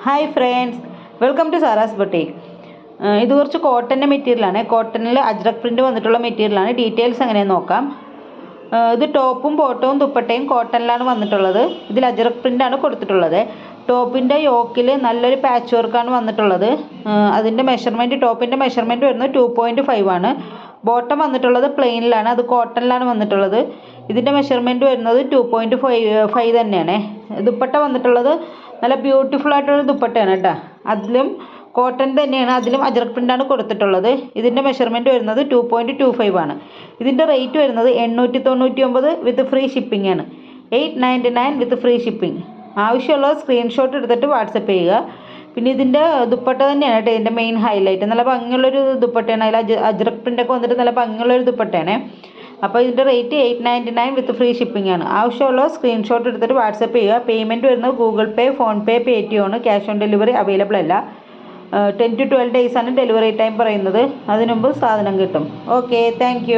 Hi friends, welcome to Sara's boutique. ഇത് കുറച്ച് കോട്ടൻ്റെ മെറ്റീരിയലാണ്. കോട്ടണിൽ അജ്രക് പ്രിൻ്റ് വന്നിട്ടുള്ള മെറ്റീരിയലാണ്. ഡീറ്റെയിൽസ് എങ്ങനെയെന്ന് നോക്കാം. ഇത് ടോപ്പും ബോട്ടവും ദുപ്പട്ടയും കോട്ടണിലാണ് വന്നിട്ടുള്ളത്. ഇതിൽ അജ്രക് പ്രിൻ്റാണ് കൊടുത്തിട്ടുള്ളത്. ടോപ്പിൻ്റെ യോക്കിൽ നല്ലൊരു പാച്ച് വർക്കാണ് വന്നിട്ടുള്ളത്. അതിൻ്റെ ടോപ്പിൻ്റെ മെഷർമെൻറ്റ് വരുന്നത് 2.5 ആണ്. ബോട്ടം വന്നിട്ടുള്ളത് പ്ലെയിനിലാണ്, അത് കോട്ടണിലാണ് വന്നിട്ടുള്ളത്. ഇതിൻ്റെ മെഷർമെൻറ്റ് വരുന്നത് 2.5 തന്നെയാണ്. ദുപ്പട്ട വന്നിട്ടുള്ളത് നല്ല ബ്യൂട്ടിഫുൾ ആയിട്ടുള്ള ദുപ്പട്ടയാണ് കേട്ടോ. അതിലും കോട്ടൺ തന്നെയാണ്, അതിലും അജ്രക് പ്രിൻ്റാണ് കൊടുത്തിട്ടുള്ളത്. ഇതിൻ്റെ മെഷർമെൻറ്റ് വരുന്നത് 2.25 ആണ്. ഇതിൻ്റെ റേറ്റ് വരുന്നത് 899 വിത്ത് ഫ്രീ ഷിപ്പിംഗ് ആണ്. 899 വിത്ത് ഫ്രീ ഷിപ്പിംഗ്. ആവശ്യമുള്ള സ്ക്രീൻഷോട്ട് എടുത്തിട്ട് വാട്സപ്പ് ചെയ്യുക. പിന്നെ ഇതിൻ്റെ ദുപ്പട്ട തന്നെയാണ് കേട്ടോ ഇതിൻ്റെ മെയിൻ ഹൈലൈറ്റ്. നല്ല ഭംഗിയുള്ളൊരു ദുപ്പട്ടയാണ്. അതിൽ അജ്രക് പ്രിൻ്റൊക്കെ വന്നിട്ട് നല്ല ഭംഗിയുള്ളൊരു ദുപ്പട്ടയാണ്. അപ്പോൾ ഇതിൻ്റെ റേറ്റ് 899 വിത്ത് ഫ്രീ ഷിപ്പിംഗ് ആണ്. ആവശ്യമുള്ള സ്ക്രീൻഷോട്ട് എടുത്തിട്ട് വാട്സപ്പ് ചെയ്യുക. പേയ്മെൻറ്റ് വരുന്നത് ഗൂഗിൾ പേ, ഫോൺ പേ, പേടിഎം ആണ്. ക്യാഷ് ഓൺ ഡെലിവറി അവൈലബിൾ അല്ല. 10 to 12 days ആണ് ഡെലിവറി ടൈം പറയുന്നത്. അതിനുമുമ്പ് സാധനം കിട്ടും. Okay, thank